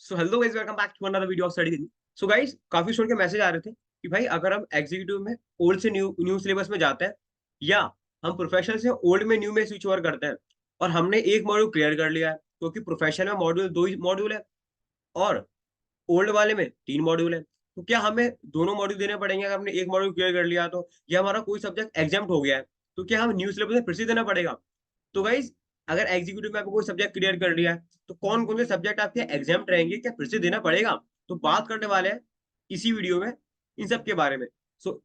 So hello guys, welcome back to another video of study. So guys, काफी student के message आ रहे थे कि भाई अगर हम एग्जीक्यूटिव में ओल्ड से न्यू न्यू सिलेबस में जाते हैं, या हम प्रोफेशनल से ओल्ड में न्यू में स्विच ओवर करते हैं, और हमने एक मॉड्यूल क्लियर कर लिया है क्योंकि प्रोफेशनल में मॉड्यूल दो ही मॉड्यूल है और ओल्ड वाले में तीन मॉड्यूल है। तो क्या हमें दोनों मॉड्यूल देने पड़ेंगे? अगर हमने एक मॉड्यूल क्लियर कर लिया तो, या हमारा कोई सब्जेक्ट एग्जाम हो गया है, तो क्या हम न्यू सिलेबस में फिर से देना पड़ेगा? तो गाइज, अगर एग्जीक्यूटिव में आपको कोई सब्जेक्ट क्लियर कर लिया है, तो कौन कौन से सब्जेक्ट आपके एग्जाम रहेंगे, क्या फिर से देना पड़ेगा? तो बात करने वाले हैं इसी वीडियो में इन सब के बारे में।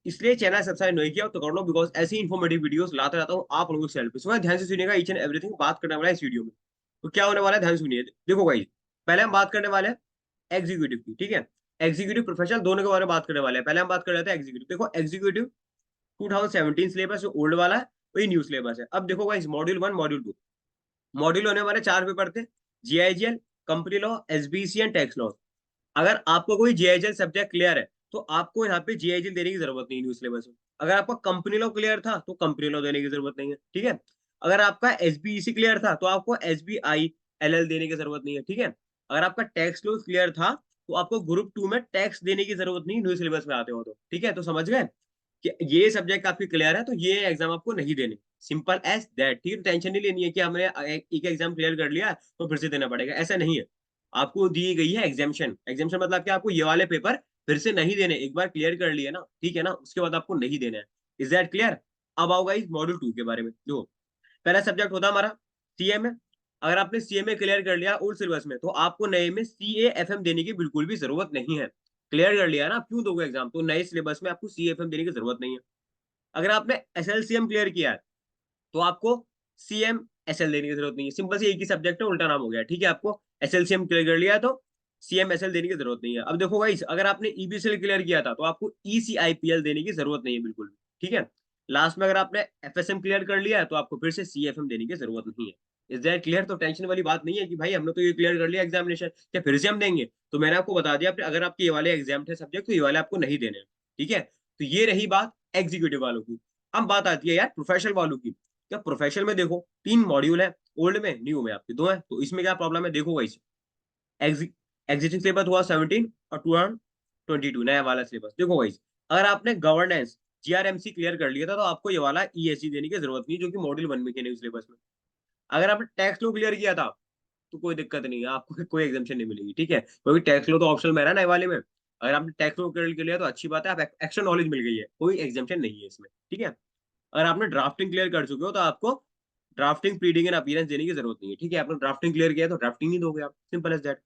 इसलिए चैनल सब्सक्राइब नहीं किया तो कर लो, बिकॉज ऐसी इन्फॉर्मेटिव वीडियोस लाता रहता हूँ आप लोगों के चैनल पे। ध्यान से सुनिएगा, ईच एंड एवरीथिंग बात करने वाला है इस वीडियो में। तो क्या होने वाला है, ध्यान से सुनिए। देखो गाइज, पहले हम बात करने वाले हैं एग्जीक्यूटिव की, ठीक है। एग्जीक्यूटिव प्रोफेशनल दोनों के बारे में बात करने वाले हैं। पहले हम बात कर रहे थे एग्जीक्यूटिव। देखो एग्जीक्यूटिव 2017 सिलेबस जो ओल्ड वाला है वही न्यू सिलेबस है। अब देखो गाइस, मॉड्यूल 1 मॉड्यूल 2, मॉड्यूल होने वाले चार पेपर थे। GIGL, company law, SBC and tax law. अगर आपको कोई जीआईजीएल सब्जेक्ट क्लियर है तो आपको यहाँ पे जीआईजीएल देने की जरूरत नहीं न्यू सिलेबस में। अगर आपका कंपनी लॉ क्लियर था तो कंपनी लॉ देने की जरूरत नहीं है, ठीक है। अगर आपका एसबीसी क्लियर था तो आपको एसबीआई एलएल देने की जरूरत नहीं है, ठीक है। अगर आपका टैक्स लॉ क्लियर था तो आपको ग्रुप 2 में टैक्स देने की जरूरत नहीं न्यू सिलेबस में आते हो तो, ठीक है। तो समझ गए कि ये सब्जेक्ट आपकी क्लियर है तो ये एग्जाम आपको नहीं देने। सिंपल एज दैट, ठीक है। टेंशन नहीं लेनी है कि हमने एक एग्जाम क्लियर कर लिया तो फिर से देना पड़ेगा, ऐसा नहीं है। आपको दी गई है एग्जामेशन। एग्जामेशन मतलब कि आपको ये वाले पेपर फिर से नहीं देने, एक बार क्लियर कर लिए ना, ठीक है ना, उसके बाद आपको नहीं देना है। Is that clear? अब आओ गाइस मॉड्यूल 2 के बारे में। जो पहला सब्जेक्ट होता है हमारा सीएमए। अगर आपने सीएमए क्लियर कर लिया ओल्ड सिलेबस में तो आपको नए में सीएएफएम देने की बिल्कुल भी जरूरत नहीं है। क्लियर कर लिया ना, क्यों दोगे एग्जाम? तो नए सिलेबस में आपको सीएएफएम देने की जरूरत नहीं है। अगर आपने एसएलसीएम क्लियर किया है तो आपको सीएम एसएल देने की जरूरत नहीं है। सिंपल से एक ही सब्जेक्ट है, उल्टा नाम हो गया, ठीक है। आपको एसएलसीएम क्लियर कर लिया है तो सीएम एसएल देने की जरूरत नहीं है। अब देखो गाइस, अगर आपने ईबीसीएल क्लियर किया था तो आपको ईसीआईपीएल देने की जरूरत नहीं है बिल्कुल भी, ठीक है। लास्ट में अगर आपने एफएसएम क्लियर कर लिया है तो आपको फिर से सीएफएम देने की जरूरत नहीं है। Is that clear? तो टेंशन वाली बात नहीं है कि भाई हमने तो ये क्लियर कर लिया एग्जामिनेशन, क्या फिर से हम देंगे? तो मैंने आपको बता दिया, अगर आपके ये वाले एग्जाम थे सब्जेक्ट तो ये वाले आपको नहीं देने हैं, ठीक है। तो ये रही बात एग्जीक्यूटिव वालों की। अब बात आती है यार प्रोफेशनल वालों की। क्या प्रोफेशनल में देखो तीन मॉड्यूल है, ओल्ड में न्यू में आपके दो है, तो इसमें क्या प्रॉब्लम है? देखो गाइस, एग्जिस्टिंग सिलेबस हुआ 17 और 2022 नया वाला सिलेबस। देखो गाइस, अगर आपने गवर्नेंस जीआरएमसी क्लियर कर लिया था तो आपको ये वाला ईएससी देने की जरूरत नहीं, जो कि मॉड्यूल 1 में के न्यू सिलेबस में। अगर आपने टैक्स लो क्लियर किया था तो कोई दिक्कत नहीं है, आपको कोई एग्जामेशन नहीं मिलेगी, ठीक है, क्योंकि टैक्स लो तो ऑप्शनल में है ना नए वाले में। अगर आपने टैक्स लो क्लियर कर लिया तो अच्छी बात है, आप एक्स्ट्रा नॉलेज मिल गई है, कोई एग्जामेशन नहीं है इसमें, ठीक है। अगर आपने ड्राफ्टिंग क्लियर कर चुके हो तो आपको ड्राफ्टिंग, प्रीडिंग एंड अपीयरेंस देने की जरूरत नहीं है, ठीक है। आपने ड्राफ्टिंग क्लियर किया तो ड्राफ्टिंग ही दोगे आप, सिंपल एज दैट।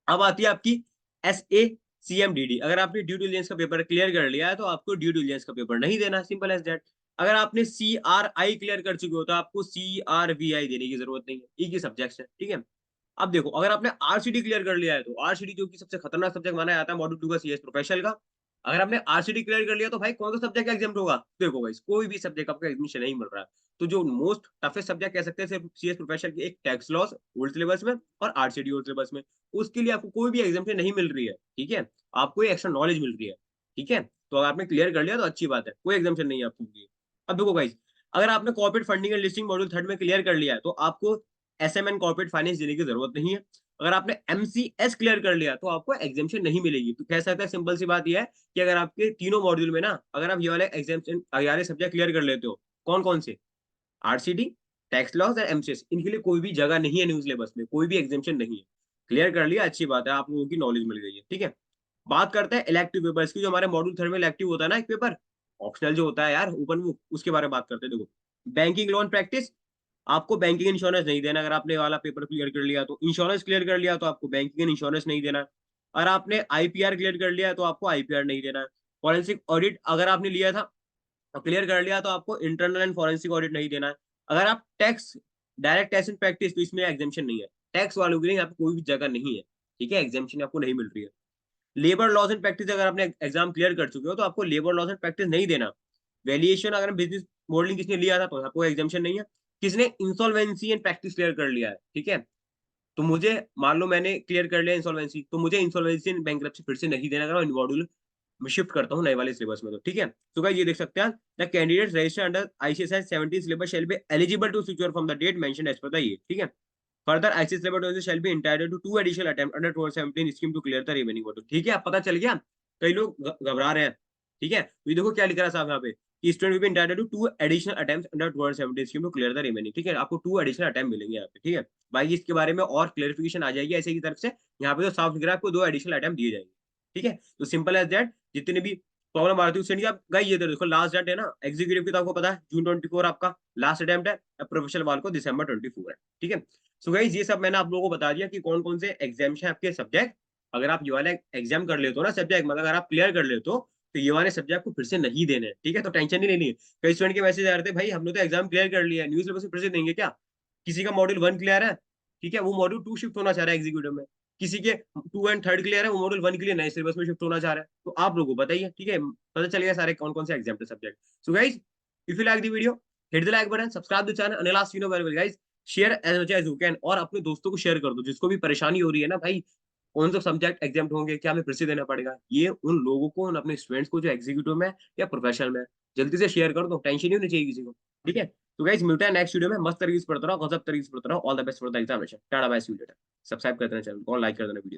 अब आती है आपकी S A C M D D. अगर आपने ड्यू डिलिजेंस का पेपर क्लियर कर लिया है तो आपको ड्यू डिलिजेंस का पेपर नहीं देना, सिंपल एज दैट। अगर आपने सी आर आई क्लियर कर चुके हो तो आपको सी आर वी आई देने की जरूरत नहीं है, एक ही सब्जेक्ट है, ठीक है। अब देखो, अगर आपने आरसीडी क्लियर कर लिया है तो आरसीडी जो कि सबसे खतरनाक सब्जेक्ट माना जाता है मॉड्यूल 2 का सीएस प्रोफेशनल का, अगर आपने आरसीडी क्लियर कर लिया तो भाई कौन सा सब्जेक्ट एग्जाम होगा? देखो भाई, कोई भी सब्जेक्ट आपका एडमिशन नहीं मिल रहा है। तो जो मोस्ट टफेस्ट सब्जेक्ट कह सकते हैं सिर्फ सीएस प्रोफेशनल की, एक टैक्स लॉस ओल्ड सिलेबस में और आरसीडी ओल्ड सिलेबस में, उसके लिए आपको कोई भी एग्जाम नहीं मिल रही है, ठीक है। आपको एक्स्ट्रा नॉलेज मिल रही है, ठीक है। तो अगर आपने क्लियर कर लिया तो अच्छी बात है, कोई एग्जाम नहीं है आपको। अब देखो गाइस, अगर आपने corporate funding and listing module 3 में क्लियर कर लिया है तो आपको एसएम एंड कॉर्पोरेट फाइनेंस देने की जरूरत नहीं है। अगर आपने एमसीएस क्लियर कर लिया तो आपको एग्जामेशन नहीं मिलेगी। तो कह सकते हैं सिंपल सी बात यह है कि अगर आपके तीनों मॉड्यूल में ना, अगर आप ये वाले एग्जामेशन ये सब्जेक्ट क्लियर कर लेते हो, कौन कौन से, आरसीडी, टैक्स लॉस और एमसीएस, इनके लिए कोई भी जगह नहीं है न्यू सिलेबस में, कोई भी एग्जामेशन नहीं है। क्लियर कर लिया, अच्छी बात है, आप लोगों की नॉलेज मिल गई है, ठीक है। बात करते हैं इलेक्टिव पेपर्स की। जो हमारे मॉड्यूल 3 में इलेक्टिव होता है ना एक पेपर, ऑप्शनल जो होता है यार ओपन बुक, उसके बारे में बात करते हैं। देखो, बैंकिंग लोन प्रैक्टिस, आपको बैंकिंग इंश्योरेंस नहीं देना। अगर आपने वाला पेपर क्लियर कर लिया तो इंश्योरेंस क्लियर कर लिया तो आपको बैंकिंग इंश्योरेंस नहीं देना। अगर आपने आईपीआर क्लियर कर लिया तो आपको आईपीआर नहीं देना। फॉरेंसिक ऑडिट अगर आपने लिया था और क्लियर कर लिया तो आपको इंटरनल एंड फॉरेंसिक ऑडिट नहीं देना है। अगर आप tax, direct tax in practice, तो इसमें एग्जामेशन नहीं है, टैक्स वालों के लिए यहाँ पे कोई भी जगह नहीं है, ठीक है, एग्जामेशन आपको नहीं मिल रही है। लेबर लॉज एंड प्रैक्टिस, अगर आपने एग्जाम क्लियर कर चुके हो तो आपको लेबर लॉज एंड प्रैक्टिस नहीं देना। वैल्यूएशन अगर बिजनेस मॉडलिंग किसने लिया था तो आपको एग्जामेशन नहीं है। किसने इंसॉल्वेंसी एंड प्रैक्टिस क्लियर कर लिया है, ठीक है, तो मुझे, मान लो मैंने क्लियर कर लिया इंसॉल्वेंसी, तो मुझे इंसॉल्वेंसी एंड बैंक्रप्सी फिर से नहीं देना अगर मैं मॉड्यूल में शिफ्ट करता हूँ नए वाले सिलेबस में तो, ठीक है। तो गाइस ये देख सकते हैं, the candidate registered under ICSI 17 syllabus shall be eligible to switch over from the date mentioned as per the ये, ठीक है। Further axis labour shall be entitled to 2 additional attempt under 1217 scheme to clear the remaining module. ठीक है, अब पता चल गया। कई लोग घबरा रहे हैं। ठीक है, तो ये देखो क्या लिख रहा है साहब यहाँ पे कि student will be entitled to 2 additional attempts under 1217 scheme to clear the remaining. ठीक है, आपको 2 एडिशनल अटेम्प्ट मिलेंगे यहाँ पे। ठीक है, बाकी इसके बारे में और क्लेरिफिकेशन आ जाएगी ऐसे की तरफ से। यहाँ पे तो साफ लिख रहा है आपको 2 एडिशनल अटेम्प्ट दिए जाएंगे। ठीक है, तो सिंपल एज दैट, जितने भी प्रॉब्लम आ रही थी उससे आप गई, ये देखो लास्ट डेट है ना एग्जीक्यूटिव की, तो आपको पता है जून 24 आपका लास्ट अटेम्प्ट है, प्रोफेशनल वाल को दिसंबर 24 है। ठीक है, सो गाइस ये सब मैंने आप लोगों को बता दिया कि कौन कौन से एग्जाम है आपके सब्जेक्ट। अगर आप ये वाले एग्जाम कर लेते हो ना सब्जेक्ट, मतलब अगर आप क्लियर कर लेते हो, तो ये वाले सब्जेक्ट को फिर से नहीं देने। ठीक है, तो टेंशन नहीं लेनी है। कई स्टूडेंट के मैसेज आ रहे थे, भाई हमने तो एग्जाम क्लियर कर लिया है, न्यू सिलेबस में फिर से देंगे क्या? किसी का मॉड्यूल 1 क्लियर है, ठीक है, वो मॉड्यूल 2 शिफ्ट होना चाह रहा है एग्जीक्यूटिव में। किसी के 2 एंड 3 क्लियर है, वो मॉड्यूल 1 के लिए नए सिलेबस में शिफ्ट होना चाह रहा है। तो आप लोगों को बताइए, ठीक है, पता चलेगा सारे कौन कौन से एग्जाम है subject. So guys, if you like the video, hit the like button, subscribe the channel, and last you know very well guys, share as much as you can, और अपने दोस्तों को शेयर कर दो जिसको भी परेशानी हो रही है ना भाई, कौन सा सब्जेक्ट एग्जाम होंगे, क्या हमें फिर से देना पड़ेगा, ये उन लोगों को, उन अपने स्टूडेंट्स को जो एग्जीक्यूटिव में या प्रोफेशनल में, जल्दी से शेयर कर दो, टेंशन ही नहीं चाहिए किसी को। ठीक है, तो गाइस मिलते हैं नेक्स्ट वीडियो में। मस्त तरीके से पढ़ता रहो, गजब तरीके से पढ़ता रहो। All the best for the examination. Tata bye, see you later. Subscribe कर देना चैनल को और लाइक कर देना वीडियो।